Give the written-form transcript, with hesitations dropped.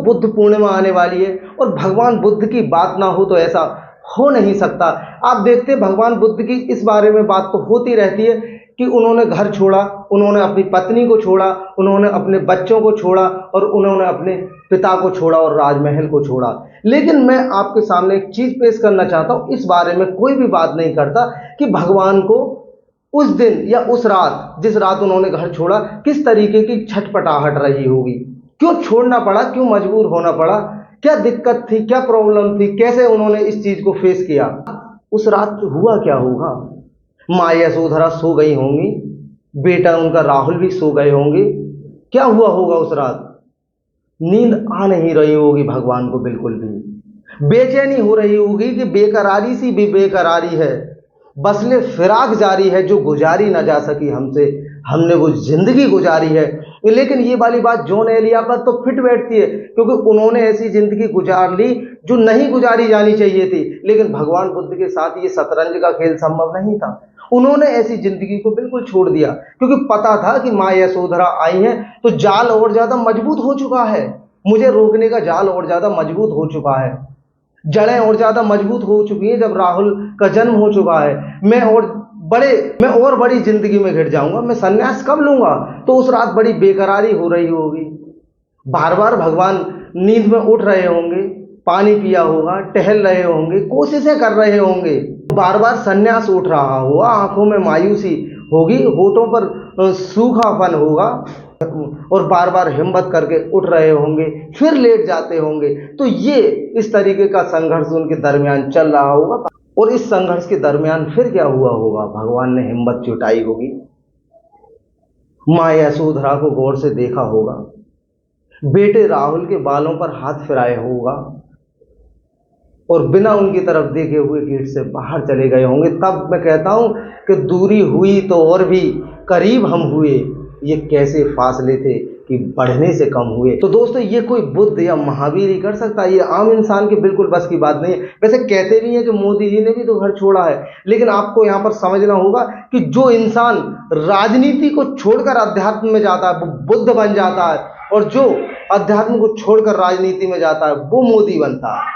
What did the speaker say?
बुद्ध पूर्णिमा आने वाली है और भगवान बुद्ध की बात ना हो तो ऐसा हो नहीं सकता। आप देखते हैं भगवान बुद्ध की इस बारे में बात तो होती रहती है कि उन्होंने घर छोड़ा, उन्होंने अपनी पत्नी को छोड़ा, उन्होंने अपने बच्चों को छोड़ा और उन्होंने अपने पिता को छोड़ा और राजमहल को छोड़ा। लेकिन मैं आपके सामने एक चीज पेश करना चाहता हूं, इस बारे में कोई भी बात नहीं करता कि भगवान को उस दिन या उस रात, जिस रात उन्होंने घर छोड़ा, किस तरीके की छटपटाहट रही होगी, क्यों छोड़ना पड़ा, क्यों मजबूर होना पड़ा, क्या दिक्कत थी, क्या प्रॉब्लम थी, कैसे उन्होंने इस चीज को फेस किया। उस रात हुआ क्या होगा, माँ यशोधरा सो गई होंगी, बेटा उनका राहुल भी सो गए होंगे, क्या हुआ होगा उस रात। नींद आ नहीं रही होगी भगवान को, बिल्कुल भी बेचैनी हो रही होगी कि बेकरारी सी भी बेकरारी है, बसले फिराक जारी है जो गुजारी ना जा सकी हमसे, हमने वो जिंदगी गुजारी है। लेकिन ये वाली बात जॉन एलिया पर तो फिट बैठती है, क्योंकि उन्होंने ऐसी जिंदगी गुजार ली जो नहीं गुजारी जानी चाहिए थी। लेकिन भगवान बुद्ध के साथ ये शतरंज का खेल संभव नहीं था, उन्होंने ऐसी जिंदगी को बिल्कुल छोड़ दिया, क्योंकि पता था कि माँ यशोधरा आई है तो जाल और ज्यादा मजबूत हो चुका है, मुझे रोकने का जाल और ज्यादा मजबूत हो चुका है, जड़ें और ज्यादा मजबूत हो चुकी हैं, जब राहुल का जन्म हो चुका है, मैं और बड़ी जिंदगी में घिर जाऊंगा, मैं सन्यास कब लूंगा। तो उस रात बड़ी बेकरारी हो रही होगी, बार बार भगवान नींद में उठ रहे होंगे, पानी पिया होगा, टहल रहे होंगे, कोशिशें कर रहे होंगे, बार बार सन्यास उठ रहा होगा, आंखों में मायूसी होगी, होठों पर सूखापन होगा और बार बार हिम्मत करके उठ रहे होंगे, फिर लेट जाते होंगे। तो ये इस तरीके का संघर्ष उनके दरमियान चल रहा होगा। और इस संघर्ष के दरमियान फिर क्या हुआ होगा, भगवान ने हिम्मत जुटाई होगी, माँ यशोधरा को गौर से देखा होगा, बेटे राहुल के बालों पर हाथ फिराए होगा और बिना उनकी तरफ देखे हुए गेट से बाहर चले गए होंगे। तब मैं कहता हूं कि दूरी हुई तो और भी करीब हम हुए, ये कैसे फासले थे कि बढ़ने से कम हुए। तो दोस्तों, ये कोई बुद्ध या महावीर ही कर सकता है, ये आम इंसान के बिल्कुल बस की बात नहीं है। वैसे कहते भी हैं कि मोदी जी ने भी तो घर छोड़ा है, लेकिन आपको यहाँ पर समझना होगा कि जो इंसान राजनीति को छोड़कर अध्यात्म में जाता है वो बुद्ध बन जाता है, और जो अध्यात्म को छोड़कर राजनीति में जाता है वो मोदी बनता है।